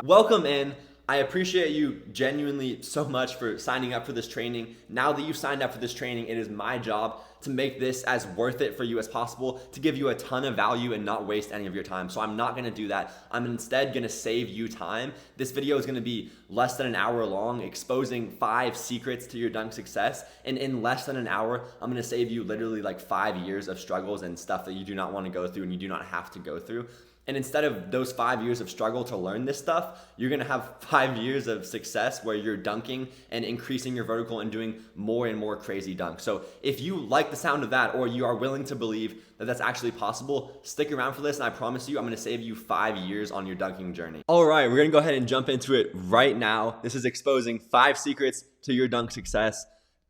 Welcome in. I appreciate you genuinely so much for signing up for this training. Now that you've signed up for this training, it is my job to make this as worth it for you as possible, to give you a ton of value and not waste any of your time. So I'm not gonna do that. I'm instead gonna save you time. This video is gonna be less than an hour long, exposing 5 secrets to your dunk success. And in less than an hour, I'm gonna save you literally like 5 years of struggles and stuff that you do not wanna go through and you do not have to go through. And instead of those 5 years of struggle to learn this stuff, you're gonna have 5 years of success where you're dunking and increasing your vertical and doing more and more crazy dunks. So if you like the sound of that, or you are willing to believe that that's actually possible, stick around for this, and I promise you, I'm gonna save you 5 years on your dunking journey. All right, we're gonna go ahead and jump into it right now. This is exposing 5 secrets to your dunk success.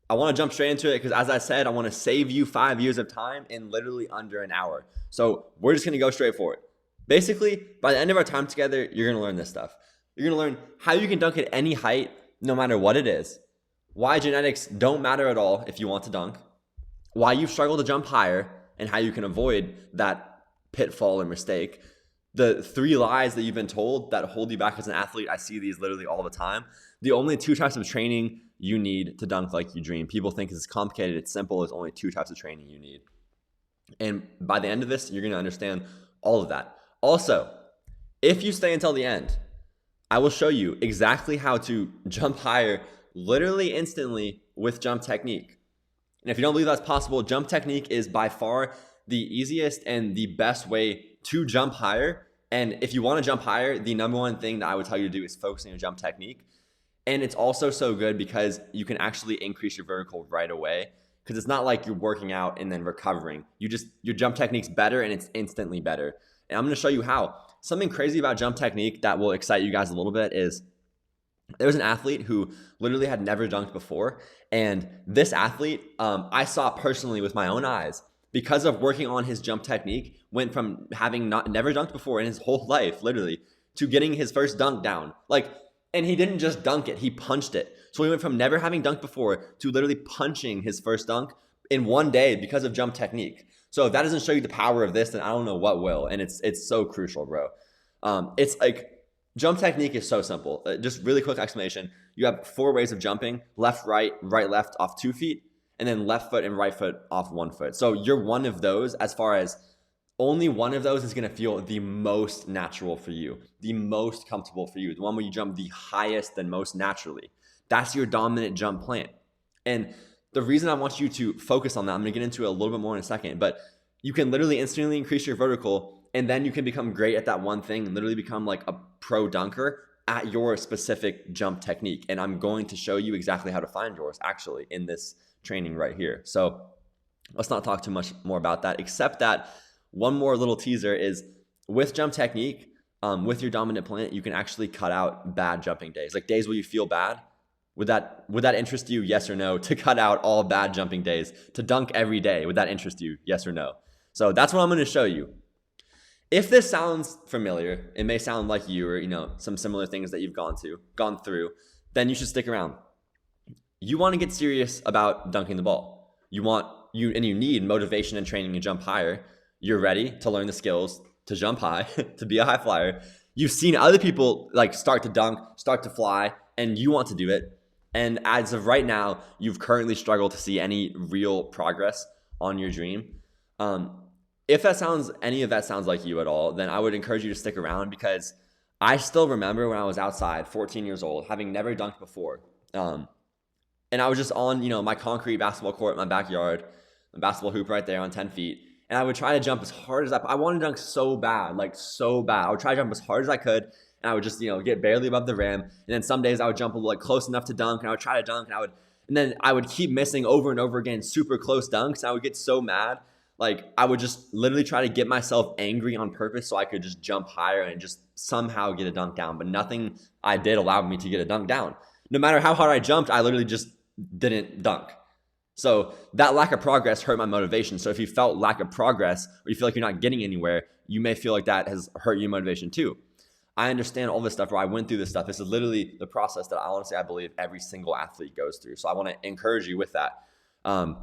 I wanna jump straight into it because, as I said, I wanna save you 5 years of time in literally under an hour. So we're just gonna go straight for it. Basically, by the end of our time together, you're gonna learn this stuff. You're gonna learn how you can dunk at any height, no matter what it is, why genetics don't matter at all if you want to dunk, why you struggle to jump higher, and how you can avoid that pitfall or mistake, the 3 lies that you've been told that hold you back as an athlete. I see these literally all the time. The only 2 types of training you need to dunk like you dream. People think it's complicated, it's simple. There's only 2 types of training you need. And by the end of this, you're gonna understand all of that. Also, if you stay until the end, I will show you exactly how to jump higher literally instantly with jump technique. And if you don't believe that's possible, jump technique is by far the easiest and the best way to jump higher. And if you want to jump higher, the number one thing that I would tell you to do is focusing on jump technique. And it's also so good because you can actually increase your vertical right away, because it's not like you're working out and then recovering. Your jump technique's better and it's instantly better. And I'm going to show you how. Something crazy about jump technique that will excite you guys a little bit is there was an athlete who literally had never dunked before. And this athlete, I saw personally with my own eyes, because of working on his jump technique, went from having never dunked before in his whole life, literally, to getting his first dunk down. And he didn't just dunk it, he punched it. So he went from never having dunked before to literally punching his first dunk in one day because of jump technique. So if that doesn't show you the power of this, then I don't know what will. And it's so crucial, bro. It's like jump technique is so simple. Just really quick explanation. You have 4 ways of jumping: left, right, right, left off 2 feet, and then left foot and right foot off 1 foot. So you're one of those, as far as only one of those is going to feel the most natural for you, the most comfortable for you, the one where you jump the highest and most naturally. That's your dominant jump plan. And the reason I want you to focus on that, I'm going to get into it a little bit more in a second, but you can literally instantly increase your vertical, and then you can become great at that one thing and literally become like a pro dunker at your specific jump technique. And I'm going to show you exactly how to find yours actually in this training right here. So let's not talk too much more about that, except that one more little teaser is with jump technique, with your dominant plan, you can actually cut out bad jumping days, like days where you feel bad. Would that interest you? Yes or no? To cut out all bad jumping days, to dunk every day. Would that interest you? Yes or no? So that's what I'm going to show you. If this sounds familiar, it may sound like you, or some similar things that you've gone through, then you should stick around. You want to get serious about dunking the ball. You need motivation and training to jump higher. You're ready to learn the skills to jump high, to be a high flyer. You've seen other people like start to dunk, start to fly, and you want to do it. And as of right now, you've currently struggled to see any real progress on your dream. If any of that sounds like you at all, then I would encourage you to stick around, because I still remember when I was outside, 14 years old, having never dunked before. And I was just on, my concrete basketball court in my backyard, the basketball hoop right there on 10 feet. And I would try to jump as hard as I wanted to dunk so bad, like so bad. I would try to jump as hard as I could. And I would just, get barely above the rim. And then some days I would jump like close enough to dunk, and I would try to dunk, and then I would keep missing over and over again, super close dunks. And I would get so mad. Like I would just literally try to get myself angry on purpose so I could just jump higher and just somehow get a dunk down. But nothing I did allowed me to get a dunk down. No matter how hard I jumped, I literally just didn't dunk. So that lack of progress hurt my motivation. So if you felt lack of progress, or you feel like you're not getting anywhere, you may feel like that has hurt your motivation too. I understand all this stuff, or I went through this stuff. This is literally the process that I believe every single athlete goes through. So I want to encourage you with that. I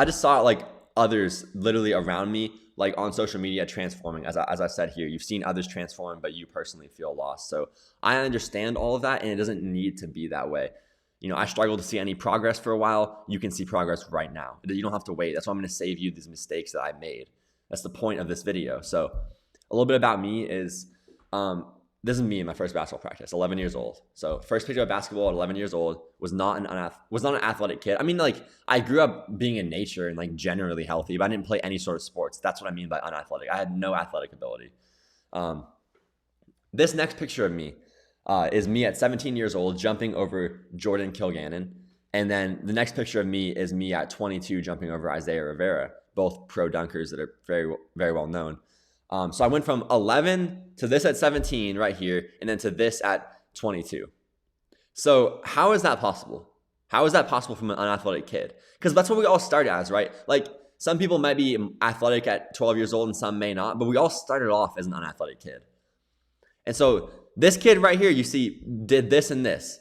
just saw like others literally around me like on social media transforming, as I said here. You've seen others transform, but you personally feel lost. So I understand all of that, and it doesn't need to be that way. I struggled to see any progress for a while. You can see progress right now. You don't have to wait. That's why I'm going to save you these mistakes that I made. That's the point of this video. So a little bit about me is, this is me in my first basketball practice, 11 years old. So first picture of basketball at 11 years old, was not an athletic kid. I mean, like, I grew up being in nature and like generally healthy, but I didn't play any sort of sports. That's what I mean by unathletic. I had no athletic ability. This next picture of me is me at 17 years old jumping over Jordan Kilgannon. And then the next picture of me is me at 22 jumping over Isaiah Rivera, both pro dunkers that are very, very well known. So I went from 11 to this at 17 right here, and then to this at 22. So how is that possible? How is that possible from an unathletic kid? Because that's what we all start as, right? Like, some people might be athletic at 12 years old and some may not, but we all started off as an unathletic kid. And so this kid right here, you see, did this and this.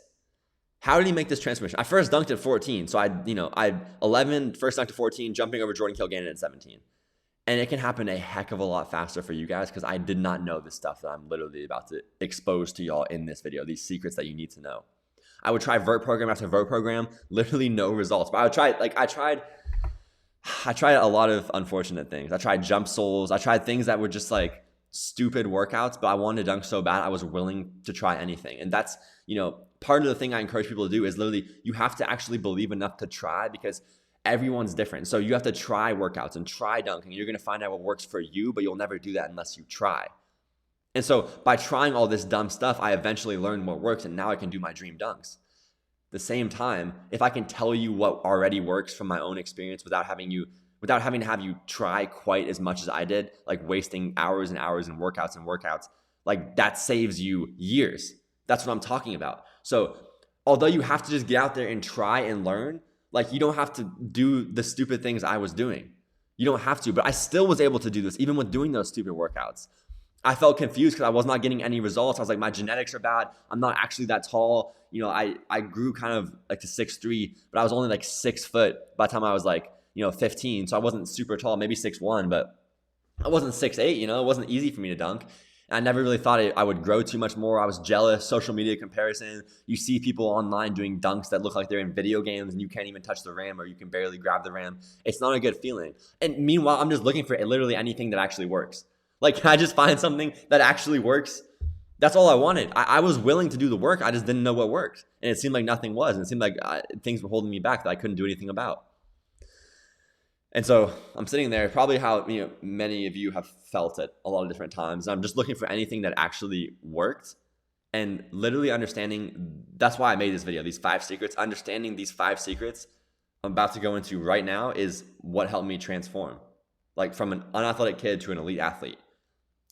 How did he make this transformation? I first dunked at 14. So I 11, first dunked at 14, jumping over Jordan Kilgannon at 17. And it can happen a heck of a lot faster for you guys, because I did not know the stuff that I'm literally about to expose to y'all in this video, these secrets that you need to know. I would try vert program after vert program, literally no results. But I tried a lot of unfortunate things. I tried jump soles. I tried things that were just like stupid workouts, but I wanted to dunk so bad I was willing to try anything. And that's, part of the thing I encourage people to do is literally you have to actually believe enough to try, because everyone's different. So you have to try workouts and try dunking. You're going to find out what works for you, but you'll never do that unless you try. And so by trying all this dumb stuff, I eventually learned what works, and now I can do my dream dunks. At the same time, if I can tell you what already works from my own experience without having to have you try quite as much as I did, like wasting hours and hours in workouts, like that saves you years. That's what I'm talking about. So although you have to just get out there and try and learn, like, you don't have to do the stupid things I was doing. You don't have to, but I still was able to do this even with doing those stupid workouts. I felt confused because I was not getting any results. I was like, my genetics are bad. I'm not actually that tall. I grew kind of like to 6'3", but I was only like 6 foot by the time I was like, 15. So I wasn't super tall, maybe 6'1", but I wasn't 6'8", it wasn't easy for me to dunk. And I never really thought I would grow too much more. I was jealous, social media comparison. You see people online doing dunks that look like they're in video games and you can't even touch the rim, or you can barely grab the rim. It's not a good feeling. And meanwhile, I'm just looking for literally anything that actually works. Like, can I just find something that actually works? That's all I wanted. I was willing to do the work. I just didn't know what worked. And it seemed like nothing was. And it seemed like things were holding me back that I couldn't do anything about. And so I'm sitting there, probably how many of you have felt at a lot of different times. I'm just looking for anything that actually worked, and literally understanding. That's why I made this video, these 5 secrets. Understanding these 5 secrets I'm about to go into right now is what helped me transform, like from an unathletic kid to an elite athlete.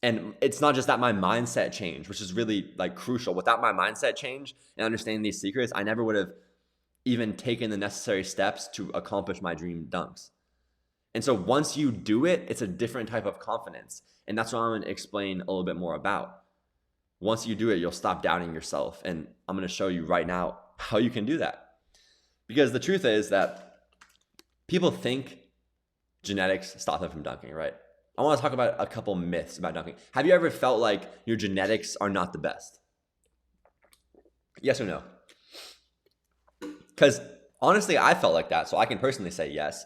And it's not just that my mindset changed, which is really like crucial. Without my mindset change and understanding these secrets, I never would have even taken the necessary steps to accomplish my dream dunks. And so once you do it, it's a different type of confidence. And that's what I'm going to explain a little bit more about. Once you do it, you'll stop doubting yourself. And I'm going to show you right now how you can do that. Because the truth is that people think genetics stop them from dunking, right? I want to talk about a couple myths about dunking. Have you ever felt like your genetics are not the best? Yes or no? Because honestly, I felt like that, so I can personally say yes.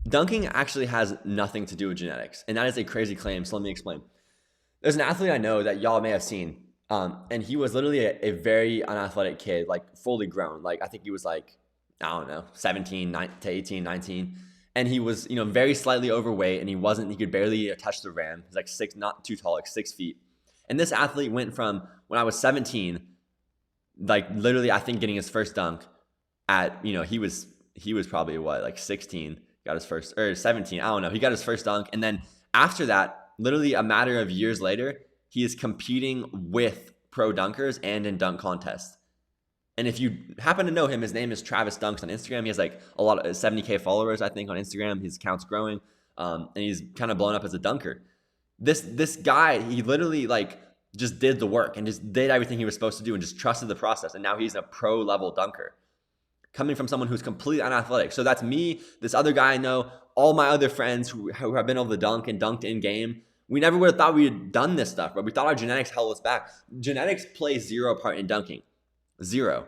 Dunking actually has nothing to do with genetics, and that is a crazy claim, so let me explain. There's an athlete I know that y'all may have seen, and he was literally a very unathletic kid, like fully grown. Like, I think he was like, 17 to 18, 19, and he was, very slightly overweight, and he could barely touch the rim. He's like 6, not too tall, like 6 feet. And this athlete went from, when I was 17, like literally, I think getting his first dunk at, he was probably like 16, got his first, or 17, I don't know. He got his first dunk. And then after that, literally a matter of years later, he is competing with pro dunkers and in dunk contests. And if you happen to know him, his name is Travis Dunks on Instagram. He has like a lot of 70K followers, I think, on Instagram. His account's growing, and he's kind of blown up as a dunker. This guy, he literally like just did the work and just did everything he was supposed to do and just trusted the process. And now he's a pro level dunker. coming from someone who's completely unathletic. So that's me, this other guy I know, all my other friends who have been able to dunk and dunked in game. We never would have thought we had done this stuff, but we thought our genetics held us back. Genetics play zero part in dunking. Zero.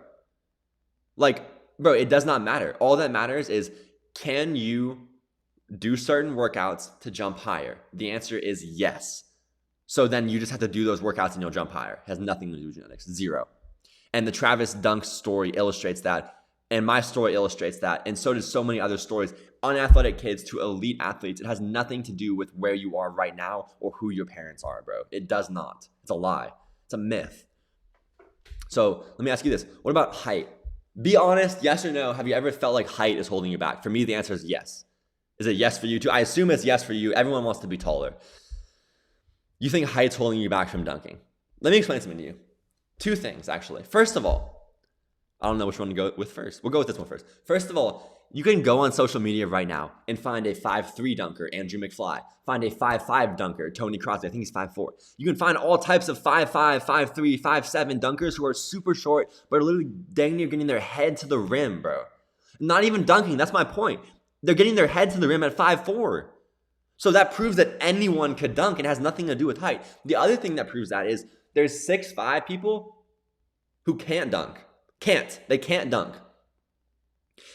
Like, bro, it does not matter. All that matters is, can you do certain workouts to jump higher? The answer is yes. So then you just have to do those workouts and you'll jump higher. It has nothing to do with genetics. Zero. And the Travis Dunk story illustrates that. And my story illustrates that. And so does so many other stories. Unathletic kids to elite athletes. It has nothing to do with where you are right now or who your parents are, bro. It does not. It's a lie. It's a myth. So let me ask you this. What about height? Be honest, yes or no. Have you ever felt like height is holding you back? For me, the answer is yes. Is it yes for you too? I assume it's yes for you. Everyone wants to be taller. You think height's holding you back from dunking. Let me explain something to you. Two things, actually. First of all, I don't know which one to go with first. We'll go with this one first. First of all, you can go on social media right now and find a 5'3" dunker, Andrew McFly. Find a 5'5" dunker, Tony Crosby. I think he's 5'4". You can find all types of 5'5", 5'3", 5'7" dunkers who are super short, but are literally dang near getting their head to the rim, bro. Not even dunking. That's my point. They're getting their head to the rim at 5'4". So that proves that anyone could dunk. It has nothing to do with height. The other thing that proves that is there's 6'5" people who can't dunk. They can't dunk.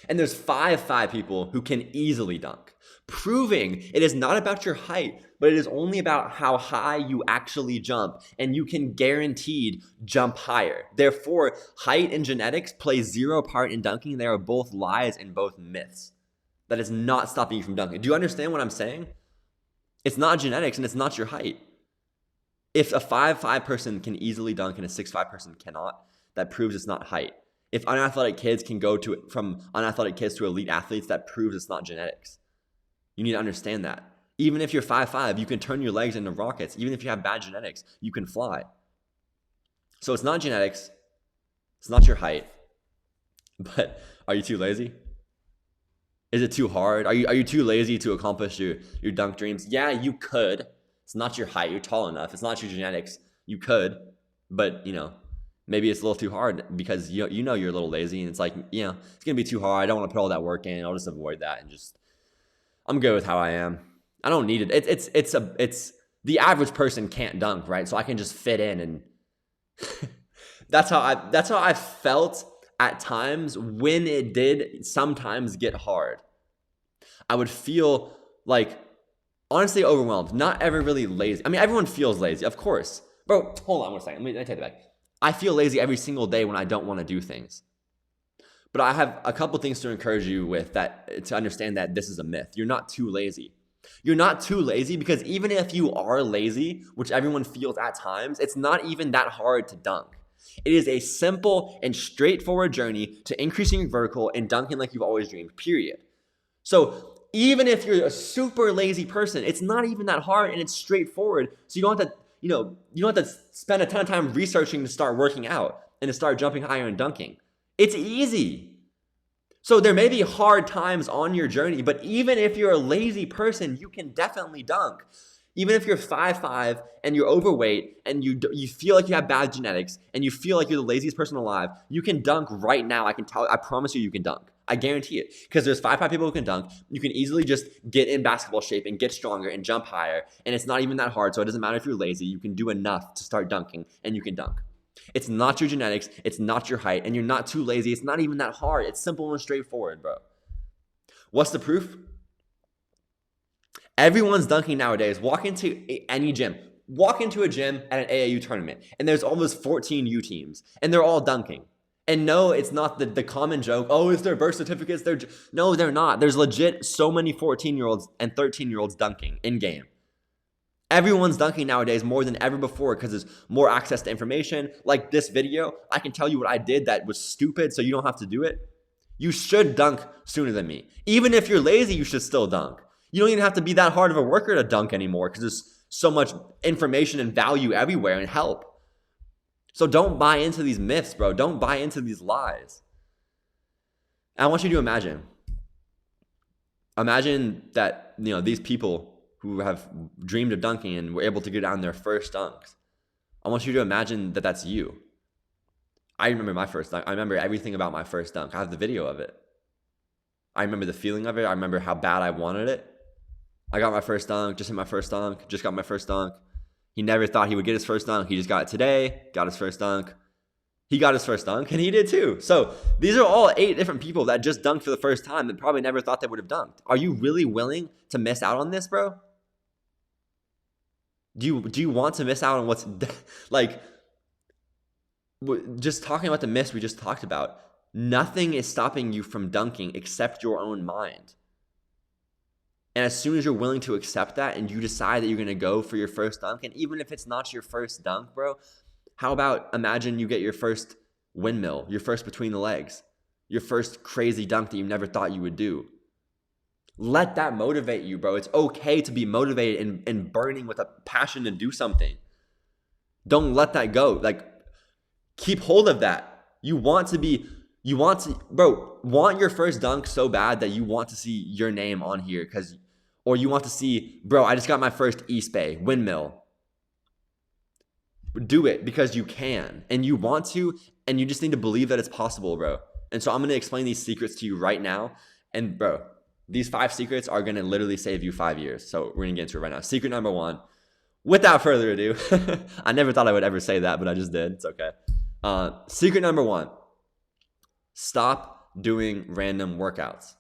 And there's 5'5" people who can easily dunk, proving it is not about your height, but it is only about how high you actually jump, and you can guaranteed jump higher. Therefore, height and genetics play zero part in dunking. They are both lies and both myths. That is not stopping you from dunking. Do you understand what I'm saying? It's not genetics and it's not your height. If a 5'5" person can easily dunk and a 6'5" person cannot, that proves it's not height. If unathletic kids can go from unathletic kids to elite athletes, that proves it's not genetics. You need to understand that. Even if you're 5'5", you can turn your legs into rockets. Even if you have bad genetics, you can fly. So it's not genetics. It's not your height. But are you too lazy? Is it too hard? Are you too lazy to accomplish your dunk dreams? Yeah, you could. It's not your height. You're tall enough. It's not your genetics. You could, but maybe it's a little too hard because you know you're a little lazy, and it's like, it's gonna be too hard. I don't want to put all that work in. I'll just avoid that and I'm good with how I am. I don't need it. It's the average person can't dunk, right? So I can just fit in, and that's how I felt at times when it did sometimes get hard. I would feel like honestly overwhelmed, not ever really lazy. I mean, everyone feels lazy, of course. Bro, hold on one second. Let me take it back. I feel lazy every single day when I don't want to do things. But I have a couple things to encourage you with that to understand that this is a myth. You're not too lazy. You're not too lazy because even if you are lazy, which everyone feels at times, it's not even that hard to dunk. It is a simple and straightforward journey to increasing your vertical and dunking like you've always dreamed, period. So even if you're a super lazy person, it's not even that hard and it's straightforward. So you don't have to, you don't have to spend a ton of time researching to start working out and to start jumping higher and dunking. It's easy. So there may be hard times on your journey, but even if you're a lazy person, you can definitely dunk. Even if you're 5'5" and you're overweight and you feel like you have bad genetics and you feel like you're the laziest person alive, you can dunk right now. I promise you can dunk. I guarantee it. Because there's 5'5" people who can dunk. You can easily just get in basketball shape and get stronger and jump higher. And it's not even that hard. So it doesn't matter if you're lazy. You can do enough to start dunking and you can dunk. It's not your genetics. It's not your height. And you're not too lazy. It's not even that hard. It's simple and straightforward, bro. What's the proof? Everyone's dunking nowadays. Walk into any gym. Walk into a gym at an AAU tournament, and there's almost 14 U teams, and they're all dunking. And no, it's not the common joke, oh, it's their birth certificates. No, they're not. There's legit so many 14-year-olds and 13-year-olds dunking in-game. Everyone's dunking nowadays more than ever before because there's more access to information. Like this video, I can tell you what I did that was stupid, so you don't have to do it. You should dunk sooner than me. Even if you're lazy, you should still dunk. You don't even have to be that hard of a worker to dunk anymore because there's so much information and value everywhere and help. So don't buy into these myths, bro. Don't buy into these lies. I want you to imagine that, these people who have dreamed of dunking and were able to get down their first dunks. I want you to imagine that that's you. I remember my first dunk. I remember everything about my first dunk. I have the video of it. I remember the feeling of it. I remember how bad I wanted it. I got my first dunk, just hit my first dunk, just got my first dunk. He never thought he would get his first dunk. He just got it today, got his first dunk. He got his first dunk, and he did too. So these are all 8 different people that just dunked for the first time that probably never thought they would have dunked. Are you really willing to miss out on this, bro? Do you want to miss out on what's like, just talking about the miss we just talked about? Nothing is stopping you from dunking except your own mind. And as soon as you're willing to accept that and you decide that you're going to go for your first dunk, and even if it's not your first dunk, bro, how about imagine you get your first windmill, your first between the legs, your first crazy dunk that you never thought you would do. Let that motivate you, bro. It's okay to be motivated and burning with a passion to do something. Don't let that go. Like, keep hold of that. Want your first dunk so bad that you want to see your name on here or you want to see, bro, I just got my first East Bay windmill. Do it because you can and you want to, and you just need to believe that it's possible, bro. And so I'm going to explain these secrets to you right now. And bro, these 5 secrets are going to literally save you 5 years. So we're going to get into it right now. Secret number 1, without further ado, I never thought I would ever say that, but I just did. It's okay. Secret number 1, stop doing random workouts.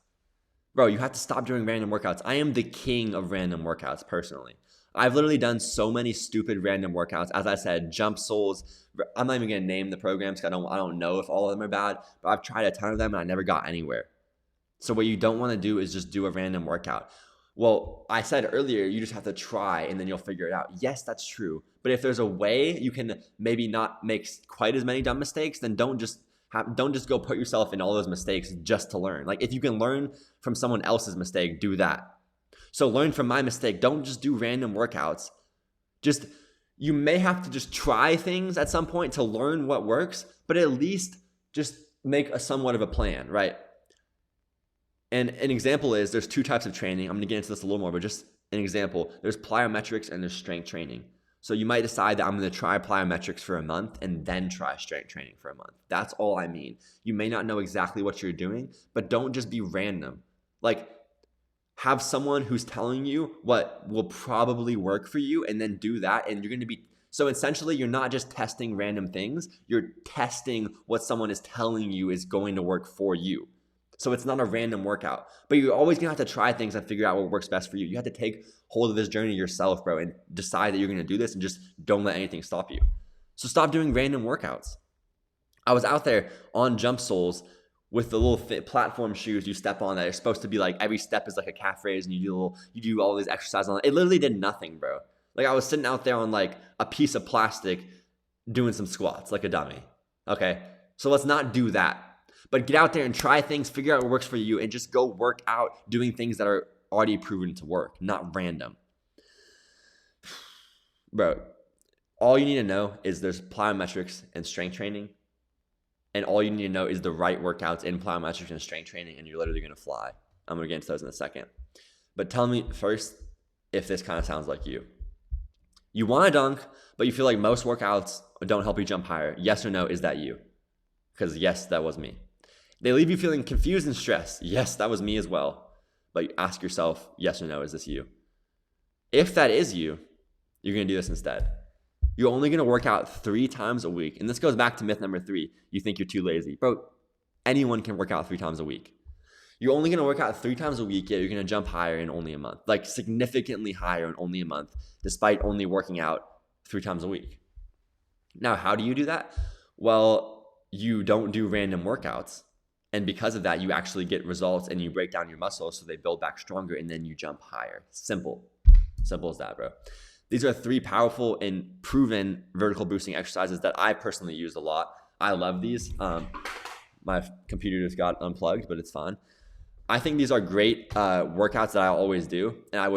Bro, you have to stop doing random workouts. I am the king of random workouts personally. I've literally done so many stupid random workouts. As I said, jump soles. I'm not even going to name the programs because I don't know if all of them are bad, but I've tried a ton of them and I never got anywhere. So what you don't want to do is just do a random workout. Well, I said earlier, you just have to try and then you'll figure it out. Yes, that's true. But if there's a way you can maybe not make quite as many dumb mistakes, then don't just go put yourself in all those mistakes just to learn. Like, if you can learn from someone else's mistake, do that. So learn from my mistake. Don't just do random workouts. You may have to just try things at some point to learn what works, but at least just make a somewhat of a plan, right? And an example is, there's 2 types of training. I'm going to get into this a little more, but just an example. There's plyometrics and there's strength training. So you might decide that I'm going to try plyometrics for a month and then try strength training for a month. That's all I mean. You may not know exactly what you're doing, but don't just be random. Like, have someone who's telling you what will probably work for you and then do that. And you're going to be, so essentially you're not just testing random things. You're testing what someone is telling you is going to work for you. So it's not a random workout, but you're always going to have to try things and figure out what works best for you. You have to take hold of this journey yourself, bro, and decide that you're going to do this and just don't let anything stop you. So stop doing random workouts. I was out there on jump soles with the little platform shoes you step on that are supposed to be like, every step is like a calf raise and you do all these exercises on it. It literally did nothing, bro. Like, I was sitting out there on like a piece of plastic doing some squats like a dummy. Okay. So let's not do that. But get out there and try things, figure out what works for you, and just go work out doing things that are already proven to work, not random. Bro, all you need to know is there's plyometrics and strength training. And all you need to know is the right workouts in plyometrics and strength training, and you're literally going to fly. I'm going to get into those in a second. But tell me first if this kind of sounds like you. You want to dunk, but you feel like most workouts don't help you jump higher. Yes or no, is that you? Because yes, that was me. They leave you feeling confused and stressed. Yes, that was me as well. But ask yourself, yes or no, is this you? If that is you, you're going to do this instead. You're only going to work out 3 times a week. And this goes back to myth number 3. You think you're too lazy. Bro, anyone can work out 3 times a week. You're only going to work out 3 times a week, yet you're going to jump higher in only a month. Like, significantly higher in only a month, despite only working out 3 times a week. Now, how do you do that? Well, you don't do random workouts. And because of that, you actually get results and you break down your muscles so they build back stronger, and then you jump higher. Simple as that, bro. These are 3 powerful and proven vertical boosting exercises that I personally use a lot. I love these. My computer just got unplugged, but it's fine. I think these are great workouts that I always do. And I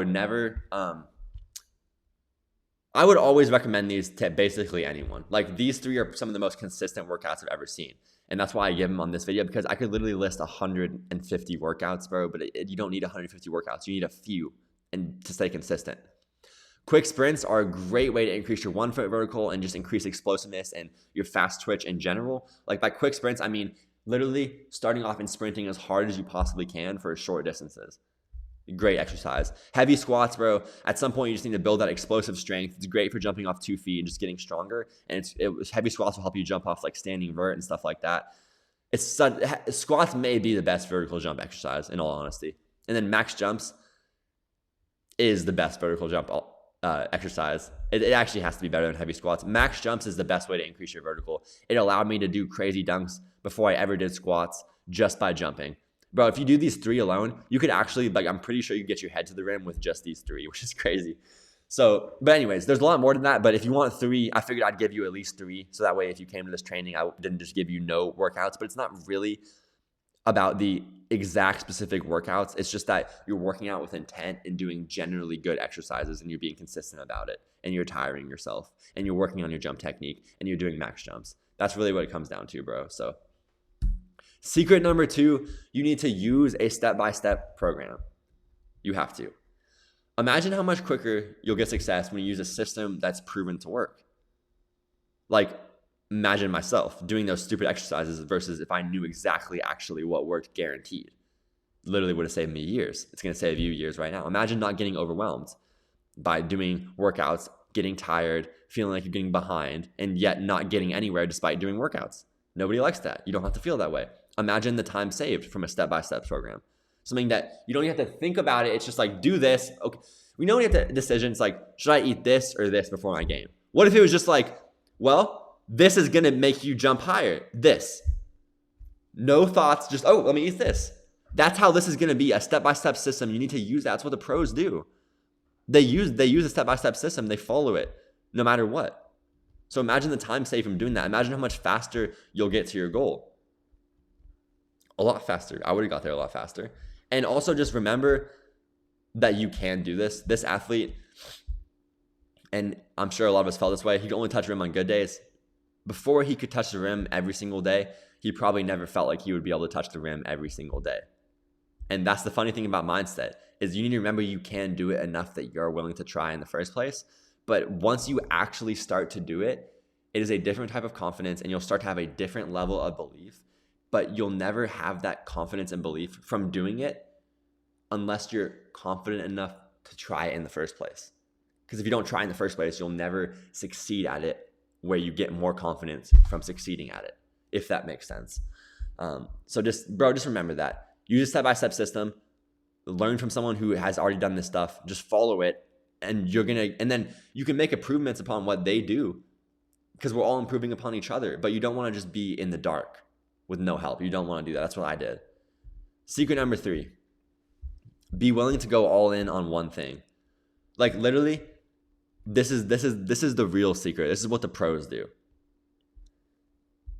would always recommend these to basically anyone. Like, these 3 are some of the most consistent workouts I've ever seen. And that's why I give them on this video, because I could literally list 150 workouts, bro, but you don't need 150 workouts. You need a few and to stay consistent. Quick sprints are a great way to increase your 1 foot vertical and just increase explosiveness and your fast twitch in general. Like by quick sprints, I mean literally starting off and sprinting as hard as you possibly can for short distances. Great exercise. Heavy squats, bro. At some point, you just need to build that explosive strength. It's great for jumping off 2 feet and just getting stronger. And heavy squats will help you jump off like standing vert and stuff like that. Squats may be the best vertical jump exercise, in all honesty. And then max jumps is the best vertical jump exercise. It actually has to be better than heavy squats. Max jumps is the best way to increase your vertical. It allowed me to do crazy dunks before I ever did squats just by jumping. Bro, if you do these 3 alone, you could actually, like, I'm pretty sure you get your head to the rim with just these 3, which is crazy. So, but anyways, there's a lot more than that. But if you want 3, I figured I'd give you at least 3. So that way, if you came to this training, I didn't just give you no workouts. But it's not really about the exact specific workouts. It's just that you're working out with intent and doing generally good exercises, and you're being consistent about it, and you're tiring yourself, and you're working on your jump technique, and you're doing max jumps. That's really what it comes down to, bro. So secret number 2, you need to use a step-by-step program. You have to. Imagine how much quicker you'll get success when you use a system that's proven to work. Like, imagine myself doing those stupid exercises versus if I knew exactly actually what worked guaranteed. Literally would have saved me years. It's going to save you years right now. Imagine not getting overwhelmed by doing workouts, getting tired, feeling like you're getting behind, and yet not getting anywhere despite doing workouts. Nobody likes that. You don't have to feel that way. Imagine the time saved from a step-by-step program. Something that you don't even have to think about it. It's just like, do this. Okay. We know we have the decisions like, should I eat this or this before my game? What if it was just like, well, this is going to make you jump higher. This. No thoughts, just, oh, let me eat this. That's how this is going to be, a step-by-step system. You need to use that. That's what the pros do. They use a step-by-step system. They follow it no matter what. So imagine the time saved from doing that. Imagine how much faster you'll get to your goal. A lot faster. I would have got there a lot faster. And also just remember that you can do this. This athlete, and I'm sure a lot of us felt this way, he could only touch the rim on good days. Before he could touch the rim every single day, he probably never felt like he would be able to touch the rim every single day. And that's the funny thing about mindset, is you need to remember you can do it enough that you're willing to try in the first place. But once you actually start to do it, it is a different type of confidence, and you'll start to have a different level of belief. But you'll never have that confidence and belief from doing it unless you're confident enough to try it in the first place. Because if you don't try in the first place, you'll never succeed at it where you get more confidence from succeeding at it, if that makes sense. So just remember that. Use a step-by-step system. Learn from someone who has already done this stuff. Just follow it, and then you can make improvements upon what they do, because we're all improving upon each other. But you don't want to just be in the dark with no help. You don't want to do that. That's what I did. Secret number 3, be willing to go all in on one thing. Like literally, this is the real secret. This is what the pros do.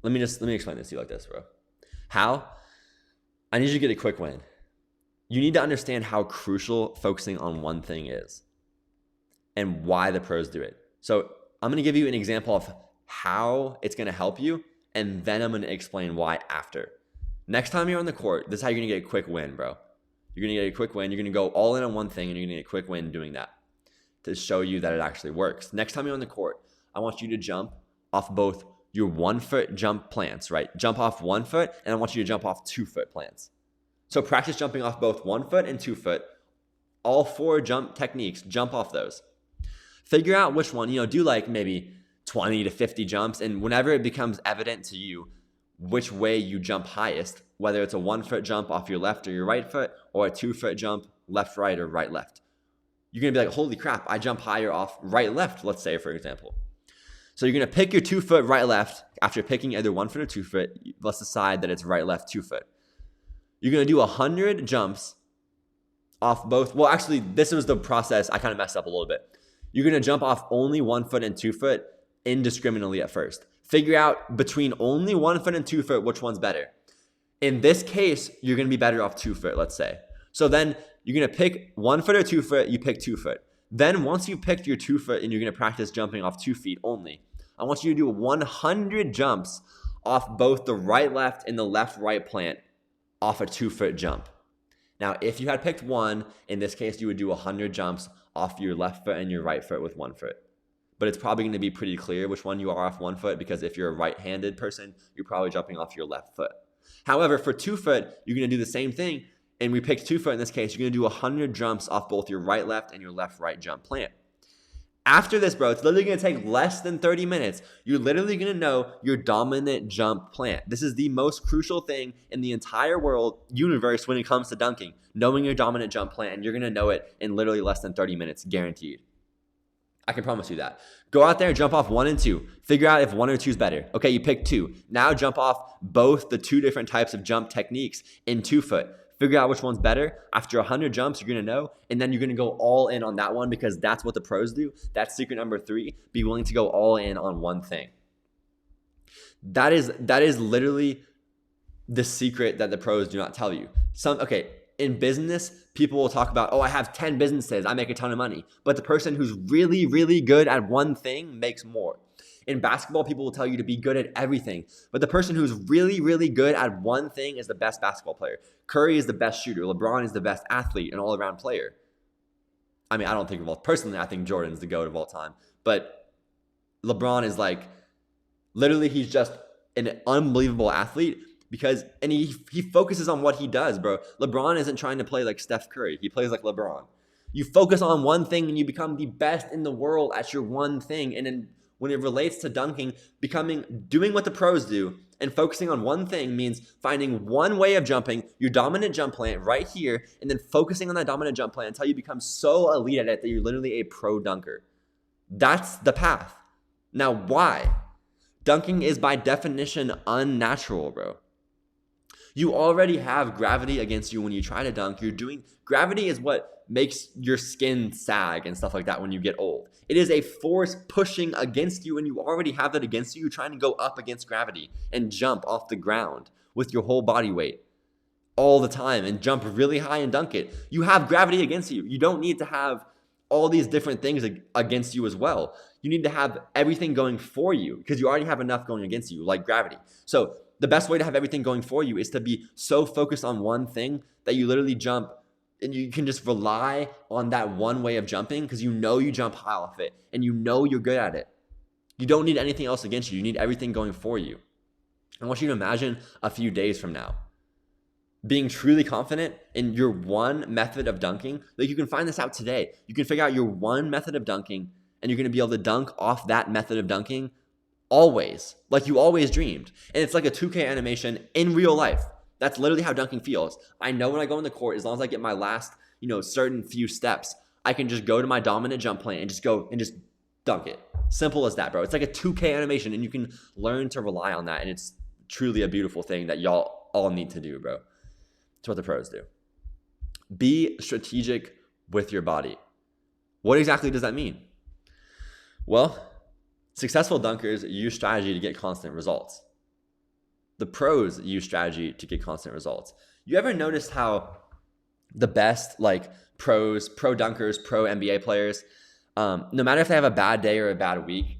Let me explain this to you like this, bro. How? I need you to get a quick win. You need to understand how crucial focusing on one thing is and why the pros do it. So I'm going to give you an example of how it's going to help you, and then I'm going to explain why after. Next time you're on the court, this is how you're going to get a quick win, bro. You're going to get a quick win. You're going to go all in on one thing, and you're going to get a quick win doing that to show you that it actually works. Next time you're on the court, I want you to jump off both your 1 foot jump plants, right? Jump off 1 foot, and I want you to jump off 2 foot plants. So practice jumping off both 1 foot and 2 foot. All 4 jump techniques, jump off those. Figure out which one, do like maybe 20 to 50 jumps, and whenever it becomes evident to you which way you jump highest, whether it's a 1 foot jump off your left or your right foot, or a 2 foot jump left, right, or right, left, you're going to be like, holy crap, I jump higher off right, left, let's say, for example. So you're going to pick your 2 foot right, left. After picking either 1 foot or 2 foot, let's decide that it's right, left, 2 foot. You're going to do 100 jumps off both. Well, actually, this was the process. I kind of messed up a little bit. You're going to jump off only 1 foot and 2 foot indiscriminately at first. Figure out between only 1 foot and 2 foot, which one's better. In this case, you're going to be better off 2 foot, let's say. So then you're going to pick 1 foot or 2 foot, you pick 2 foot. Then once you picked your 2 foot and you're going to practice jumping off 2 feet only, I want you to do 100 jumps off both the right, left and the left, right plant off a 2 foot jump. Now, if you had picked one, in this case, you would do 100 jumps off your left foot and your right foot with one foot. But it's probably going to be pretty clear which one you are off one foot, because if you're a right-handed person, you're probably jumping off your left foot. However, for 2 foot, you're going to do the same thing. And we picked 2 foot in this case. You're going to do 100 jumps off both your right left and your left right jump plant. After this, bro, it's literally going to take less than 30 minutes. You're literally going to know your dominant jump plant. This is the most crucial thing in the entire universe when it comes to dunking, knowing your dominant jump plant, and you're going to know it in literally less than 30 minutes, guaranteed. I can promise you that. Go out there and jump off 1 and 2. Figure out if 1 or 2 is better. Okay, you pick 2. Now jump off both the 2 different types of jump techniques in 2 foot. Figure out which one's better. After 100 jumps, you're going to know, and then you're going to go all in on that one, because that's what the pros do. That's secret number 3. Be willing to go all in on one thing. That is literally the secret that the pros do not tell you. In business, people will talk about, I have 10 businesses, I make a ton of money. But the person who's really, really good at one thing makes more. In basketball, people will tell you to be good at everything. But the person who's really, really good at one thing is the best basketball player. Curry is the best shooter. LeBron is the best athlete and all-around player. I mean, I don't think personally, I think Jordan's the GOAT of all time. But LeBron is literally, he's just an unbelievable athlete. And he focuses on what he does, bro. LeBron isn't trying to play like Steph Curry. He plays like LeBron. You focus on one thing and you become the best in the world at your one thing. And then when it relates to dunking, doing what the pros do and focusing on one thing means finding one way of jumping, your dominant jump plant right here, and then focusing on that dominant jump plant until you become so elite at it that you're literally a pro dunker. That's the path. Now, why? Dunking is by definition unnatural, bro. You already have gravity against you when you try to dunk. Gravity is what makes your skin sag and stuff like that when you get old. It is a force pushing against you, and you already have that against you. You're trying to go up against gravity and jump off the ground with your whole body weight all the time and jump really high and dunk it. You have gravity against you. You don't need to have all these different things against you as well. You need to have everything going for you, because you already have enough going against you, like gravity. So the best way to have everything going for you is to be so focused on one thing that you literally jump and you can just rely on that one way of jumping, because you jump high off it and you're good at it. You don't need anything else against you. You need everything going for you. I want you to imagine a few days from now being truly confident in your one method of dunking. Like, you can find this out today. You can figure out your one method of dunking, and you're going to be able to dunk off that method of dunking always, like you always dreamed. And it's like a 2K animation in real life. That's literally how dunking feels. I know when I go in the court, as long as I get my last, certain few steps, I can just go to my dominant jump plant and just go and just dunk it. Simple as that, bro. It's like a 2K animation, and you can learn to rely on that. And it's truly a beautiful thing that y'all all need to do, bro. It's what the pros do. Be strategic with your body. What exactly does that mean? Well, successful dunkers use strategy to get constant results. The pros use strategy to get constant results. You ever notice how the best pros, pro dunkers, pro NBA players, no matter if they have a bad day or a bad week,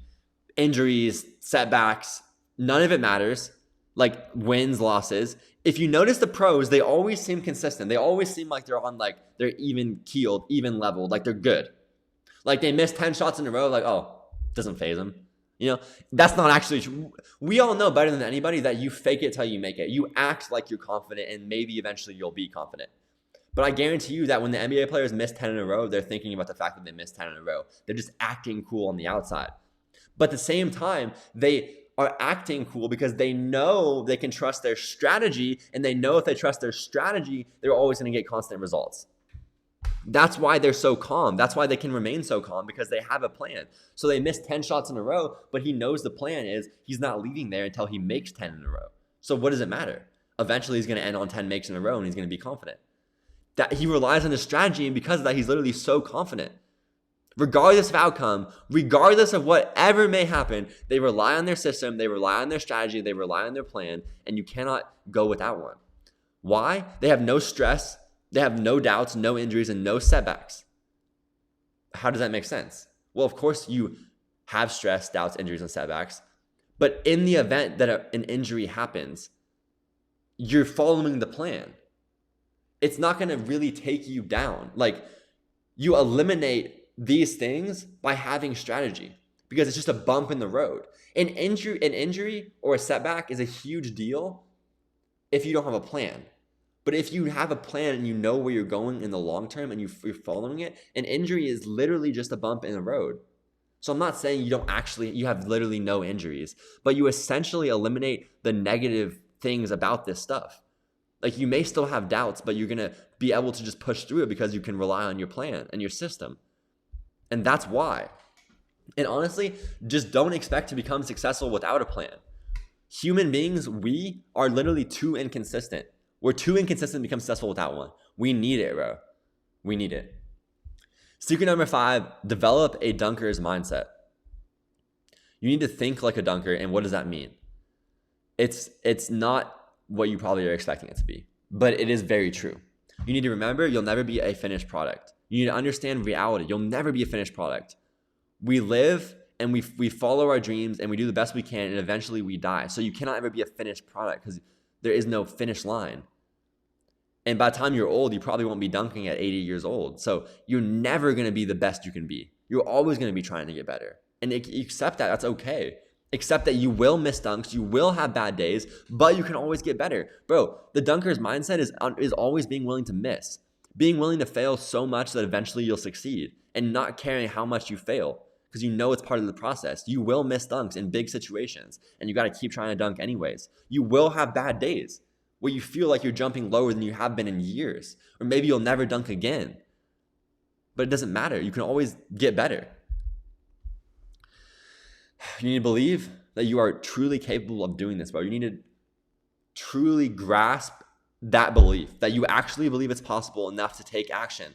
injuries, setbacks, none of it matters, like wins, losses. If you notice the pros, they always seem consistent. They always seem like they're on they're even keeled, even leveled, like they're good. Like they miss 10 shots in a row, doesn't faze them. That's not actually true. We all know better than anybody that you fake it till you make it. You act like you're confident, and maybe eventually you'll be confident. But I guarantee you that when the NBA players miss 10 in a row, they're thinking about the fact that they missed 10 in a row. They're just acting cool on the outside. But at the same time, they are acting cool because they know they can trust their strategy, and they know if they trust their strategy, they're always going to get constant results. That's why they're so calm. That's why they can remain so calm, because they have a plan. So they missed 10 shots in a row, but he knows the plan is he's not leaving there until he makes 10 in a row. So what does it matter? Eventually he's going to end on 10 makes in a row, and he's going to be confident. That he relies on his strategy, and because of that, he's literally so confident. Regardless of outcome, regardless of whatever may happen, they rely on their system, they rely on their strategy, they rely on their plan, and you cannot go without one. Why? They have no stress. They have no doubts, no injuries, and no setbacks. How does that make sense? Well, of course you have stress, doubts, injuries, and setbacks. But in the event that an injury happens, you're following the plan. It's not going to really take you down. You eliminate these things by having strategy, because it's just a bump in the road. An injury or a setback is a huge deal if you don't have a plan. But if you have a plan and you know where you're going in the long term and you're following it, an injury is literally just a bump in the road. So I'm not saying you have literally no injuries, but you essentially eliminate the negative things about this stuff. Like, you may still have doubts, but you're going to be able to just push through it because you can rely on your plan and your system. And that's why. And honestly, just don't expect to become successful without a plan. Human beings, we are literally too inconsistent. We're too inconsistent to become successful without one. We need it, bro. We need it. Secret number 5, develop a dunker's mindset. You need to think like a dunker. And what does that mean? It's not what you probably are expecting it to be, but it is very true. You need to remember, you'll never be a finished product. You need to understand reality. You'll never be a finished product. We live and we follow our dreams and we do the best we can, and eventually we die. So you cannot ever be a finished product because there is no finish line. And by the time you're old, you probably won't be dunking at 80 years old. So you're never going to be the best you can be. You're always going to be trying to get better. And accept that. That's okay. Accept that you will miss dunks. You will have bad days, but you can always get better. Bro, the dunker's mindset is always being willing to miss. Being willing to fail so much that eventually you'll succeed, and not caring how much you fail because you know it's part of the process. You will miss dunks in big situations, and you got to keep trying to dunk anyways. You will have bad days where you feel like you're jumping lower than you have been in years, or maybe you'll never dunk again. But it doesn't matter. You can always get better. You need to believe that you are truly capable of doing this, bro. You need to truly grasp that belief, that you actually believe it's possible enough to take action.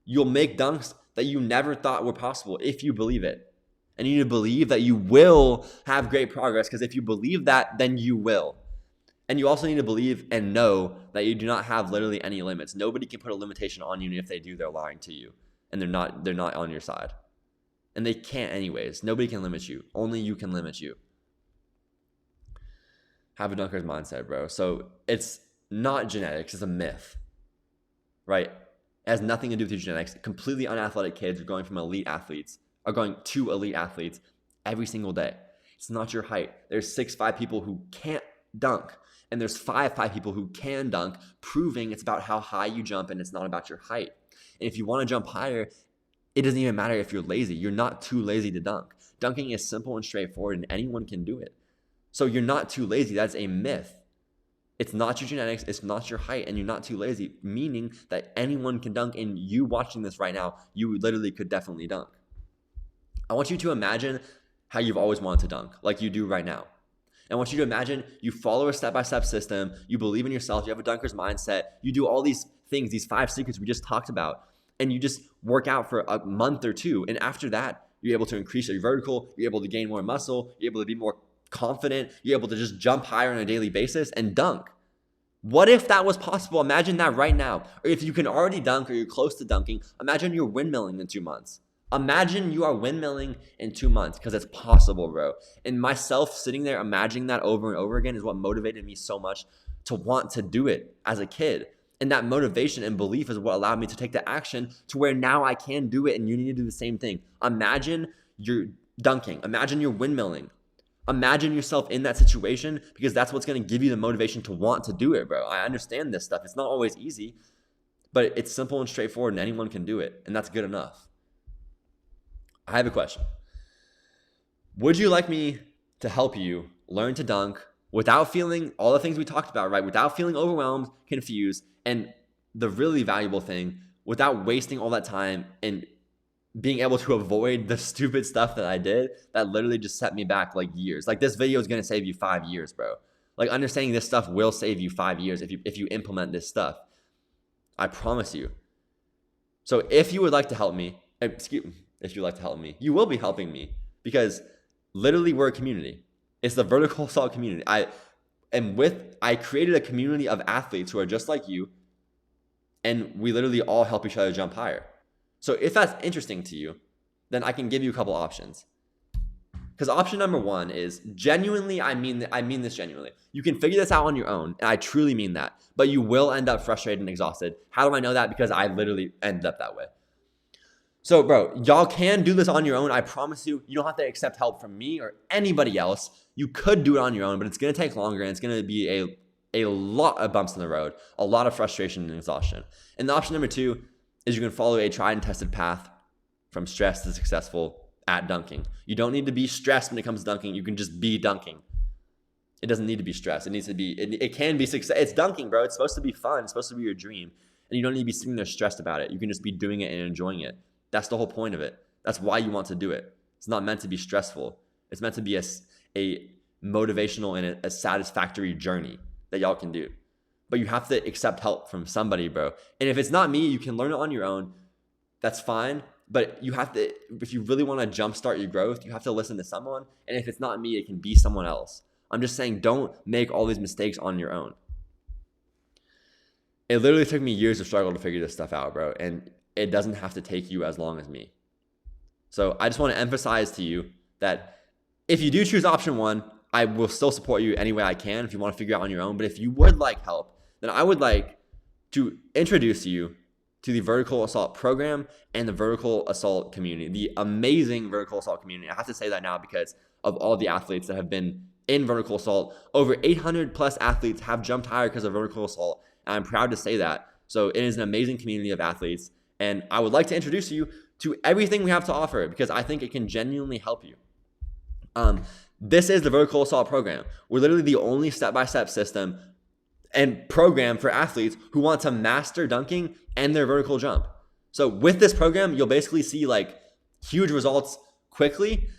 You'll make dunks that you never thought were possible if you believe it. And you need to believe that you will have great progress, because if you believe that, then you will. And you also need to believe and know that you do not have literally any limits. Nobody can put a limitation on you, and if they do, they're lying to you. And they're not on your side. And they can't anyways. Nobody can limit you. Only you can limit you. Have a dunker's mindset, bro. So it's not genetics, it's a myth, right? It has nothing to do with your genetics. Completely unathletic kids are going to elite athletes every single day. It's not your height. There's 6'5" people who can't dunk, and there's 5'5" people who can dunk, proving it's about how high you jump and it's not about your height. And if you want to jump higher, it doesn't even matter if you're lazy. You're not too lazy to dunk. Dunking is simple and straightforward, and anyone can do it. So you're not too lazy. That's a myth. It's not your genetics. It's not your height, and you're not too lazy, meaning that anyone can dunk. And you watching this right now, you literally could definitely dunk. I want you to imagine how you've always wanted to dunk, like you do right now. I want you to imagine you follow a step-by-step system. You believe in yourself. You have a dunker's mindset. You do all these things, these 5 secrets we just talked about, and you just work out for a month or 2. And after that, you're able to increase your vertical. You're able to gain more muscle. You're able to be more confident. You're able to just jump higher on a daily basis and dunk. What if that was possible? Imagine that right now. Or if you can already dunk or you're close to dunking, imagine you're windmilling in 2 months. Imagine you are windmilling in 2 months, because it's possible, bro. And myself sitting there imagining that over and over again is what motivated me so much to want to do it as a kid. And that motivation and belief is what allowed me to take the action to where now I can do it, and you need to do the same thing. Imagine you're dunking. Imagine you're windmilling. Imagine yourself in that situation, because that's what's going to give you the motivation to want to do it, bro. I understand this stuff. It's not always easy, but it's simple and straightforward, and anyone can do it, and that's good enough. I have a question. Would you like me to help you learn to dunk without feeling all the things we talked about, right? Without feeling overwhelmed, confused, and the really valuable thing, without wasting all that time and being able to avoid the stupid stuff that I did that literally just set me back like years. Like, this video is going to save you 5 years, bro. Like, understanding this stuff will save you 5 years if you implement this stuff. I promise you. So if you would like to help me, if you'd like to help me, you will be helping me, because literally we're a community. It's the Vertical Assault community. I created a community of athletes who are just like you, and we literally all help each other jump higher. So if that's interesting to you, then I can give you a couple options. Because option number 1 is genuinely, I mean this genuinely. You can figure this out on your own, and I truly mean that, but you will end up frustrated and exhausted. How do I know that? Because I literally ended up that way. So, bro, y'all can do this on your own. I promise you, you don't have to accept help from me or anybody else. You could do it on your own, but it's going to take longer and it's going to be a lot of bumps in the road, a lot of frustration and exhaustion. And the option number 2 is you can follow a tried and tested path from stress to successful at dunking. You don't need to be stressed when it comes to dunking. You can just be dunking. It doesn't need to be stress. It needs to be, it can be success. It's dunking, bro. It's supposed to be fun. It's supposed to be your dream. And you don't need to be sitting there stressed about it. You can just be doing it and enjoying it. That's the whole point of it. That's why you want to do it. It's not meant to be stressful. It's meant to be a motivational and a satisfactory journey that y'all can do. But you have to accept help from somebody, bro. And if it's not me, you can learn it on your own. That's fine. But you have to, if you really want to jumpstart your growth, you have to listen to someone. And if it's not me, it can be someone else. I'm just saying, don't make all these mistakes on your own. It literally took me years of struggle to figure this stuff out, bro. And it doesn't have to take you as long as me. So I just want to emphasize to you that if you do choose option 1, I will still support you any way I can if you want to figure it out on your own. But if you would like help, then I would like to introduce you to the Vertical Assault program and the Vertical Assault community, the amazing Vertical Assault community. I have to say that now because of all the athletes that have been in Vertical Assault. Over 800 plus athletes have jumped higher because of Vertical Assault. And I'm proud to say that. So it is an amazing community of athletes. And I would like to introduce you to everything we have to offer because I think it can genuinely help you. This is the Vertical Assault program. We're literally the only step-by-step system and program for athletes who want to master dunking and their vertical jump. So with this program, you'll basically see like huge results quickly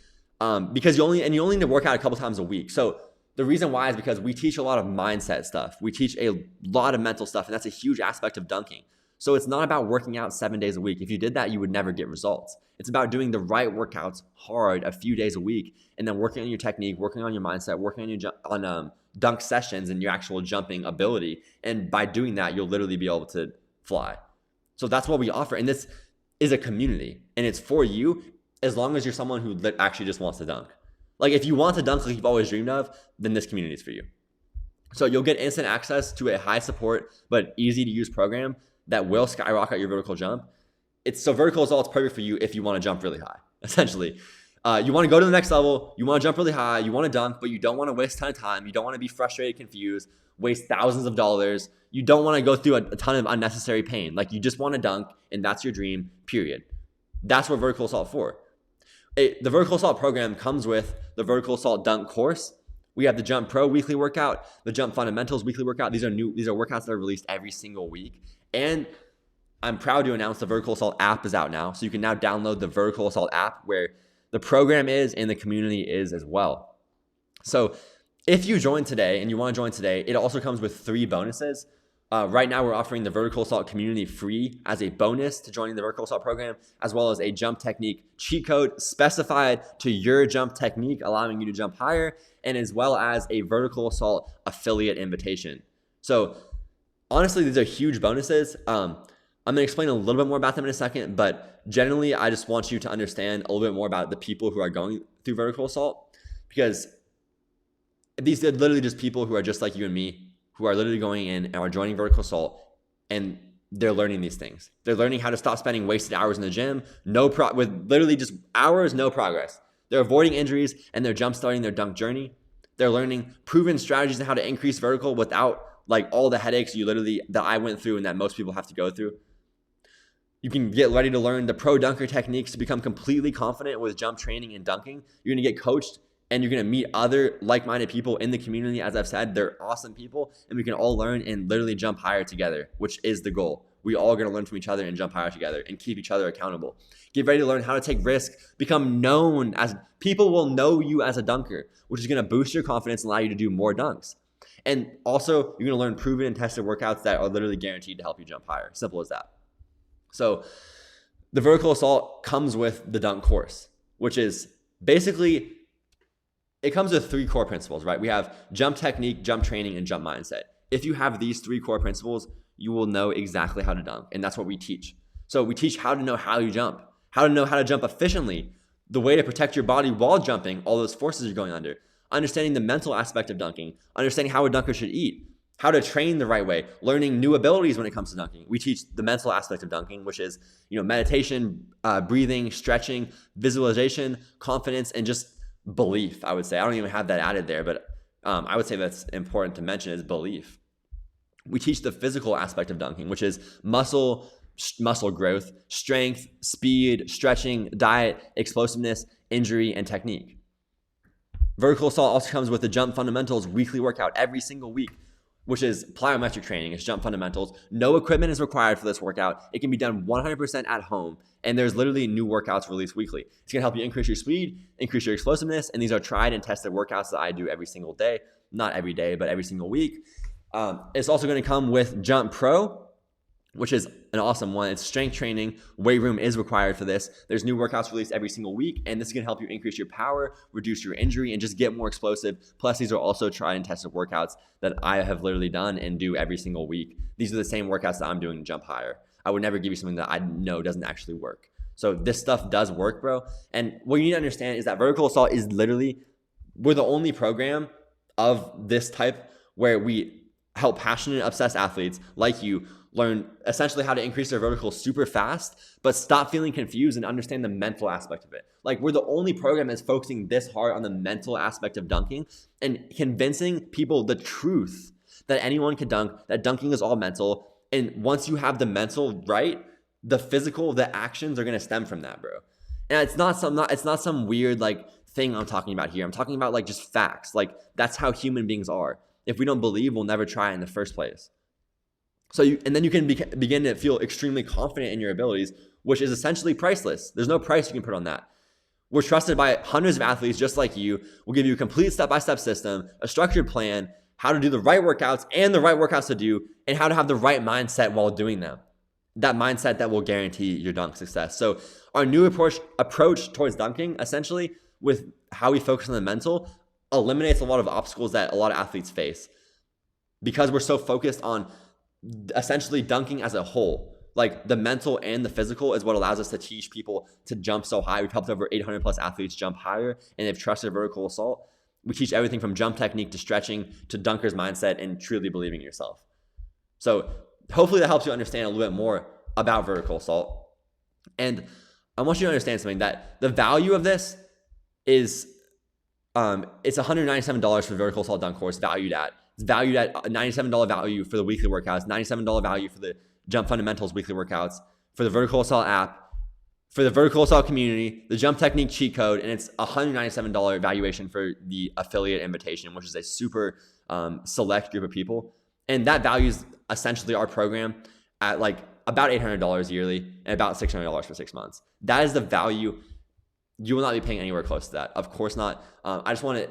because you only need to work out a couple times a week. So the reason why is because we teach a lot of mindset stuff. We teach a lot of mental stuff, and that's a huge aspect of dunking. So it's not about working out 7 days a week. If you did that, you would never get results. It's about doing the right workouts hard a few days a week and then working on your technique, working on your mindset, working on your dunk sessions and your actual jumping ability. And by doing that, you'll literally be able to fly. So that's what we offer. And this is a community and it's for you as long as you're someone who actually just wants to dunk. Like if you want to dunk like you've always dreamed of, then this community is for you. So you'll get instant access to a high support but easy to use program that will skyrocket your vertical jump. So Vertical Assault is perfect for you if you want to jump really high, essentially. You want to go to the next level, you want to jump really high, you want to dunk, but you don't want to waste a ton of time. You don't want to be frustrated, confused, waste thousands of dollars. You don't want to go through a ton of unnecessary pain. Like you just want to dunk and that's your dream, period. That's what Vertical Assault for. The Vertical Assault program comes with the Vertical Assault Dunk course. We have the Jump Pro weekly workout, the Jump Fundamentals weekly workout. These are workouts that are released every single week. And I'm proud to announce the Vertical Assault app is out now. So you can now download the Vertical Assault app where the program is and the community is as well. So if you join today and you want to join today, it also comes with 3 bonuses. Right now we're offering the Vertical Assault community free as a bonus to joining the Vertical Assault program, as well as a jump technique cheat code specified to your jump technique, allowing you to jump higher, and as well as a Vertical Assault affiliate invitation. So honestly, these are huge bonuses. I'm going to explain a little bit more about them in a second, but generally, I just want you to understand a little bit more about the people who are going through Vertical Assault, because these are literally just people who are just like you and me, who are literally going in and are joining Vertical Assault, and they're learning these things. They're learning how to stop spending wasted hours in the gym, with literally just hours, no progress. They're avoiding injuries, and they're jumpstarting their dunk journey. They're learning proven strategies on how to increase vertical without like all the headaches that I went through and that most people have to go through. You can get ready to learn the pro dunker techniques to become completely confident with jump training and dunking. You're going to get coached and you're going to meet other like-minded people in the community. As I've said, they're awesome people, and we can all learn and literally jump higher together, which is the goal. We all going to learn from each other and jump higher together and keep each other accountable. Get ready to learn how to take risks, become known as people will know you as a dunker, which is going to boost your confidence and allow you to do more dunks. And also, you're going to learn proven and tested workouts that are literally guaranteed to help you jump higher. Simple as that. So the Vertical Assault comes with the dunk course, which is basically, it comes with 3 core principles, right? We have jump technique, jump training, and jump mindset. If you have these 3 core principles, you will know exactly how to dunk. And that's what we teach. So we teach how to know how you jump, how to know how to jump efficiently, the way to protect your body while jumping, all those forces you're going under, understanding the mental aspect of dunking, understanding how a dunker should eat, how to train the right way, learning new abilities when it comes to dunking. We teach the mental aspect of dunking, which is, meditation, breathing, stretching, visualization, confidence, and just belief, I would say. I don't even have that added there, but I would say that's important to mention is belief. We teach the physical aspect of dunking, which is muscle growth, strength, speed, stretching, diet, explosiveness, injury, and technique. Vertical assault also comes with the jump fundamentals weekly workout every single week, which is plyometric training. It's jump fundamentals. No equipment is required for this workout. It can be done 100% at home, and there's literally new workouts released weekly. It's going to help you increase your speed, increase your explosiveness, and these are tried and tested workouts that I do every single day. Not every day, but every single week. It's also going to come with Jump Pro, which is an awesome one. It's strength training. Weight room is required for this. There's new workouts released every single week, and this is going to help you increase your power, reduce your injury, and just get more explosive. Plus, these are also tried and tested workouts that I have literally done and do every single week. These are the same workouts that I'm doing to jump higher. I would never give you something that I know doesn't actually work. So this stuff does work, bro. And what you need to understand is that vertical assault is literally, we're the only program of this type where we help passionate, obsessed athletes like you learn essentially how to increase their vertical super fast, but stop feeling confused and understand the mental aspect of it. Like, we're the only program that's focusing this hard on the mental aspect of dunking and convincing people the truth that anyone can dunk, that dunking is all mental. And once you have the mental right, the physical, the actions are going to stem from that, bro. And it's not some weird like thing I'm talking about here. I'm talking about like just facts. Like, that's how human beings are. If we don't believe, we'll never try in the first place. So then you can begin to feel extremely confident in your abilities, which is essentially priceless. There's no price you can put on that. We're trusted by hundreds of athletes just like you. We'll give you a complete step-by-step system, a structured plan, how to do the right workouts and the right workouts to do, and how to have the right mindset while doing them. That mindset that will guarantee your dunk success. So our new approach towards dunking, essentially, with how we focus on the mental, eliminates a lot of obstacles that a lot of athletes face. Because we're so focused on essentially dunking as a whole, like the mental and the physical is what allows us to teach people to jump so high. We've helped over 800 plus athletes jump higher, and they've trusted vertical assault. We teach everything from jump technique to stretching to dunker's mindset and truly believing in yourself. So hopefully that helps you understand a little bit more about vertical assault. And I want you to understand something, that the value of this is it's $197 for the vertical assault dunk course, it's valued at $97 value for the weekly workouts, $97 value for the jump fundamentals weekly workouts, for the vertical assault app, for the vertical assault community, the jump technique cheat code, and it's $197 valuation for the affiliate invitation, which is a super select group of people. And that values essentially our program at like about $800 yearly and about $600 for 6 months. That is the value. You will not be paying anywhere close to that. Of course not. I just want to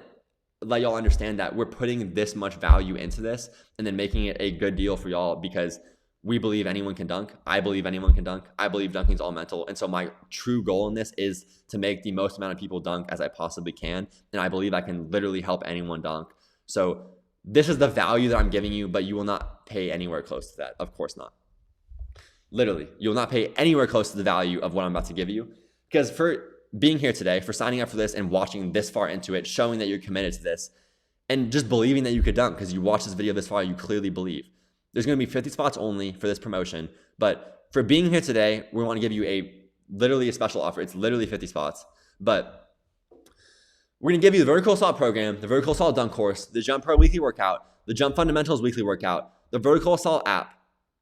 let y'all understand that we're putting this much value into this and then making it a good deal for y'all because we believe anyone can dunk. I believe anyone can dunk. I believe dunking is all mental. And so my true goal in this is to make the most amount of people dunk as I possibly can. And I believe I can literally help anyone dunk. So this is the value that I'm giving you, but you will not pay anywhere close to that. Of course not. Literally, you'll not pay anywhere close to the value of what I'm about to give you. Because for being here today, for signing up for this and watching this far into it, showing that you're committed to this, and just believing that you could dunk because you watched this video this far, you clearly believe. There's going to be 50 spots only for this promotion, but for being here today, we want to give you literally a special offer. It's literally 50 spots, but we're going to give you the vertical assault program, the vertical assault dunk course, the Jump Pro weekly workout, the jump fundamentals weekly workout, the vertical assault app,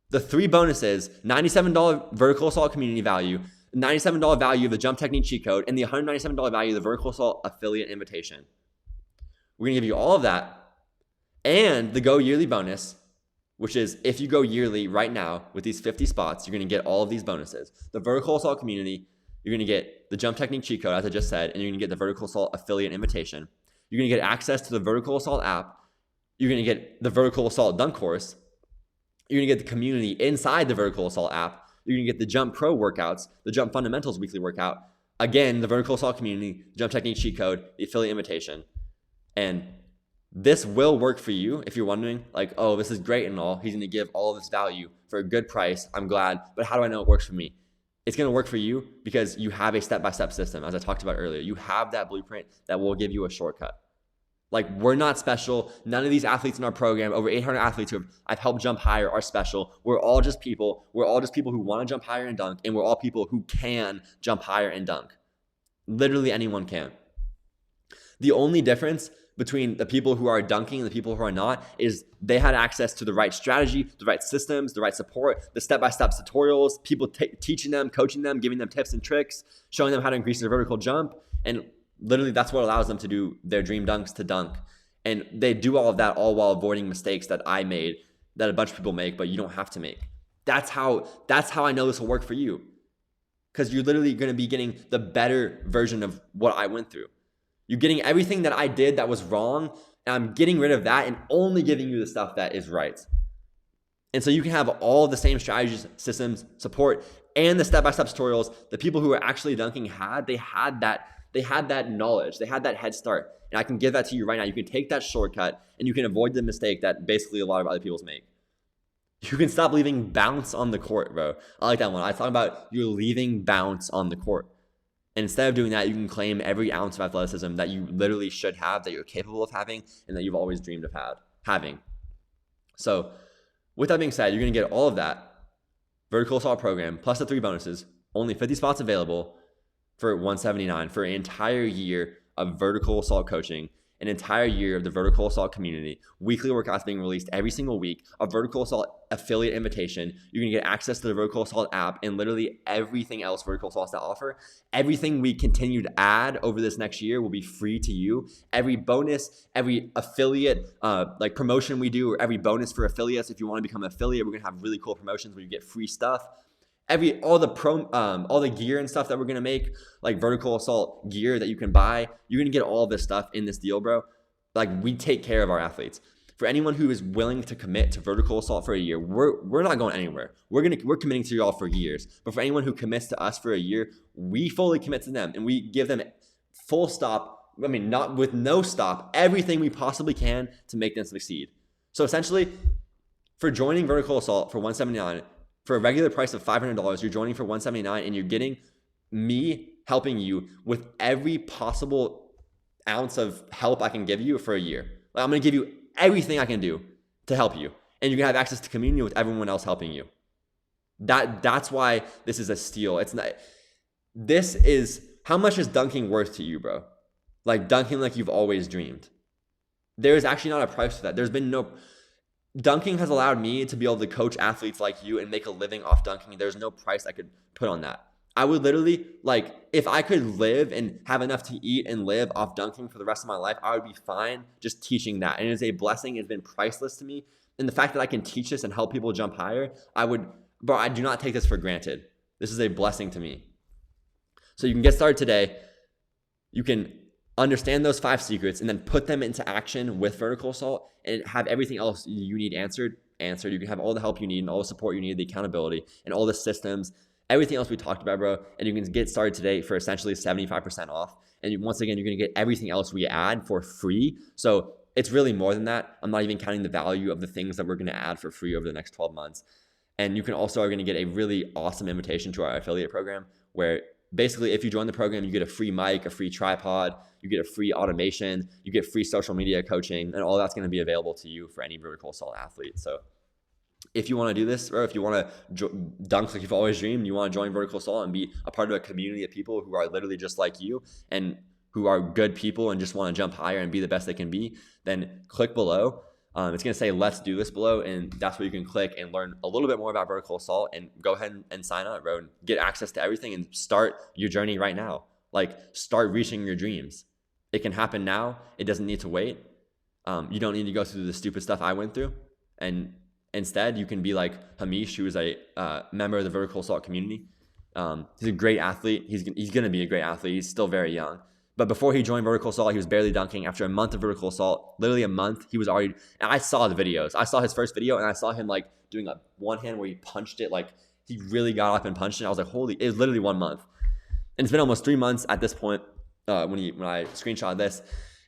the 3 bonuses, $97 vertical assault community value, $97 value of the jump technique cheat code, and the $197 value of the vertical assault affiliate invitation. We're going to give you all of that and the Go Yearly bonus, which is if you go yearly right now with these 50 spots, you're going to get all of these bonuses. The vertical assault community, you're going to get the jump technique cheat code, as I just said, and you're going to get the vertical assault affiliate invitation. You're going to get access to the vertical assault app. You're going to get the vertical assault dunk course. You're going to get the community inside the vertical assault app. You're going to get the Jump Pro workouts, the Jump Fundamentals weekly workout, again, the vertical assault community, jump technique cheat code, the affiliate invitation. And this will work for you if you're wondering, like, oh, this is great and all. He's going to give all of this value for a good price. I'm glad. But how do I know it works for me? It's going to work for you because you have a step-by-step system, as I talked about earlier. You have that blueprint that will give you a shortcut. Like, we're not special. None of these athletes in our program, over 800 athletes who I've helped jump higher, are special. We're all just people. We're all just people who want to jump higher and dunk, and we're all people who can jump higher and dunk. Literally anyone can. The only difference between the people who are dunking and the people who are not is they had access to the right strategy, the right systems, the right support, the step-by-step tutorials, people teaching them, coaching them, giving them tips and tricks, showing them how to increase their vertical jump. And literally that's what allows them to do their dream dunks to dunk. And they do all of that all while avoiding mistakes that I made, that a bunch of people make, but you don't have to make. That's how I know this will work for you. Because you're literally going to be getting the better version of what I went through. You're getting everything that I did that was wrong, and I'm getting rid of that and only giving you the stuff that is right. And so you can have all the same strategies, systems, support, and the step-by-step tutorials the people who are actually dunking had. They had that knowledge. They had that head start. And I can give that to you right now. You can take that shortcut and you can avoid the mistake that basically a lot of other people make. You can stop leaving bounce on the court, bro. I like that one. I talk about you're leaving bounce on the court. And instead of doing that, you can claim every ounce of athleticism that you literally should have, that you're capable of having, and that you've always dreamed of having. So with that being said, you're going to get all of that vertical assault program plus the 3 bonuses, only 50 spots available for $179 for an entire year of vertical assault coaching, an entire year of the vertical assault community, weekly workouts being released every single week, a vertical assault affiliate invitation. You're going to get access to the vertical assault app and literally everything else vertical assault has to offer. Everything we continue to add over this next year will be free to you. Every bonus, every affiliate like promotion we do, or every bonus for affiliates. If you want to become an affiliate, we're going to have really cool promotions where you get free stuff. All the gear and stuff that we're gonna make, like vertical assault gear that you can buy, you're gonna get all this stuff in this deal, bro. Like, we take care of our athletes. For anyone who is willing to commit to vertical assault for a year, we're not going anywhere. We're committing to y'all for years. But for anyone who commits to us for a year, we fully commit to them and we give them full stop. I mean, not with no stop, everything we possibly can to make them succeed. So essentially, for joining vertical assault for $179. For a regular price of $500, you're joining for $179 and you're getting me helping you with every possible ounce of help I can give you for a year. Like, I'm going to give you everything I can do to help you. And you're going to have access to community with everyone else helping you. That's why this is a steal. How much is dunking worth to you, bro? Like, dunking like you've always dreamed. There is actually not a price for that. Dunking has allowed me to be able to coach athletes like you and make a living off dunking. There's no price I could put on that. I would literally, like, if I could live and have enough to eat and live off dunking for the rest of my life, I would be fine just teaching that. And it is a blessing. It's been priceless to me. And the fact that I can teach this and help people jump higher, I do not take this for granted. This is a blessing to me. So you can get started today. You can understand those 5 secrets and then put them into action with vertical assault and have everything else you need answered. You can have all the help you need and all the support you need, the accountability and all the systems, everything else we talked about, bro. And you can get started today for essentially 75% off. And once again, you're going to get everything else we add for free. So it's really more than that. I'm not even counting the value of the things that we're going to add for free over the next 12 months. And you are going to get a really awesome invitation to our affiliate program where basically, if you join the program, you get a free mic, a free tripod, you get a free automation, you get free social media coaching, and all that's going to be available to you for any vertical assault athlete. So if you want to do this, or if you want to dunk like you've always dreamed, you want to join vertical assault and be a part of a community of people who are literally just like you and who are good people and just want to jump higher and be the best they can be, then click below. It's going to say, let's do this below. And that's where you can click and learn a little bit more about vertical assault and go ahead and sign up, bro, and get access to everything and start your journey right now. Like, start reaching your dreams. It can happen now. It doesn't need to wait. You don't need to go through the stupid stuff I went through. And instead, you can be like Hamish, who is a member of the vertical assault community. He's a great athlete. He's going to be a great athlete. He's still very young. But before he joined vertical assault, he was barely dunking. After a month of vertical assault, literally a month, he was already, and I saw the videos. I saw his first video and I saw him like doing a one hand where he punched it. Like, he really got up and punched it. I was like, it was literally 1 month. And it's been almost 3 months at this point when I screenshot this.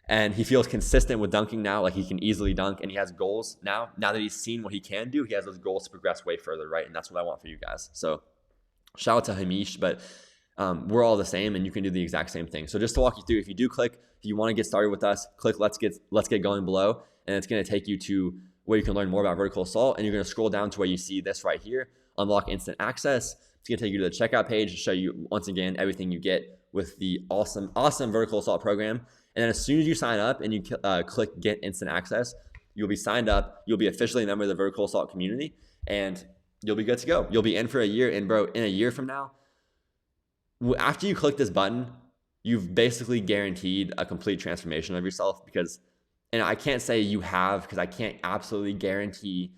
And he feels consistent with dunking now. Like, he can easily dunk and he has goals now. Now that he's seen what he can do, he has those goals to progress way further, right? And that's what I want for you guys. So shout out to Hamish. But we're all the same, and you can do the exact same thing. So just to walk you through, if you do click, if you want to get started with us, click let's get going below, and it's going to take you to where you can learn more about vertical assault, and you're going to scroll down to where you see this right here, unlock instant access. It's going to take you to the checkout page to show you once again everything you get with the awesome vertical assault program. And then as soon as you sign up and you click get instant access, you'll be signed up, you'll be officially a member of the vertical assault community, and you'll be good to go. You'll be in for a year, and bro, in a year from now, after you click this button, you've basically guaranteed a complete transformation of yourself. Because, and I can't say you have, because I can't absolutely guarantee,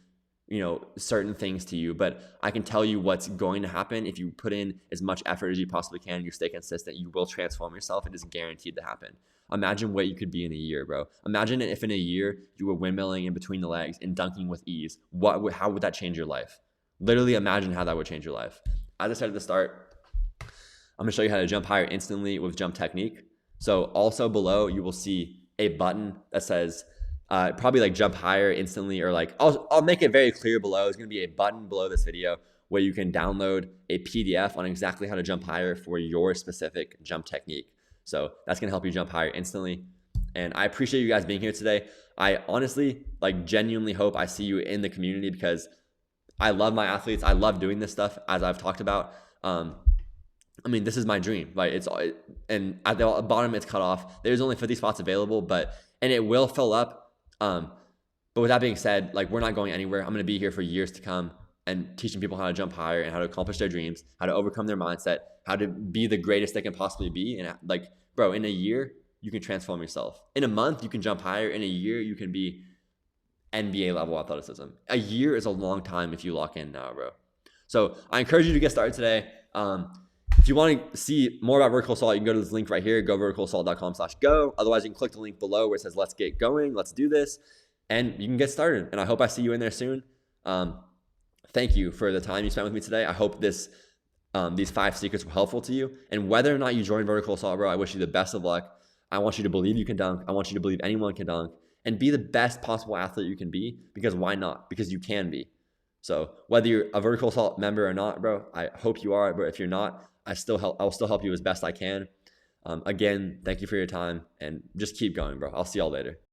certain things to you, but I can tell you what's going to happen. If you put in as much effort as you possibly can, you stay consistent, you will transform yourself. It is guaranteed to happen. Imagine what you could be in a year, bro. Imagine if in a year you were windmilling in between the legs and dunking with ease. How would that change your life? Literally imagine how that would change your life. As I said at the start, I'm gonna show you how to jump higher instantly with jump technique. So also below, you will see a button that says probably like jump higher instantly, or like I'll make it very clear below. There's gonna be a button below this video where you can download a PDF on exactly how to jump higher for your specific jump technique. So that's gonna help you jump higher instantly. And I appreciate you guys being here today. I honestly, genuinely hope I see you in the community, because I love my athletes. I love doing this stuff, as I've talked about. This is my dream. And at the bottom, it's cut off. There's only 50 spots available, and it will fill up. But with that being said, we're not going anywhere. I'm going to be here for years to come and teaching people how to jump higher and how to accomplish their dreams, how to overcome their mindset, how to be the greatest they can possibly be. And in a year, you can transform yourself. In a month, you can jump higher. In a year, you can be NBA level athleticism. A year is a long time if you lock in now, bro. So I encourage you to get started today. If you want to see more about vertical assault, you can go to this link right here, goverticalassault.com/go. Otherwise, you can click the link below where it says, let's get going, let's do this, and you can get started. And I hope I see you in there soon. Thank you for the time you spent with me today. I hope these 5 secrets were helpful to you. And whether or not you join vertical assault, bro, I wish you the best of luck. I want you to believe you can dunk. I want you to believe anyone can dunk, and be the best possible athlete you can be, because why not? Because you can be. So whether you're a vertical assault member or not, bro, I hope you are. But if you're not, I'll still help you as best I can. Again, thank you for your time, and just keep going, bro. I'll see y'all later.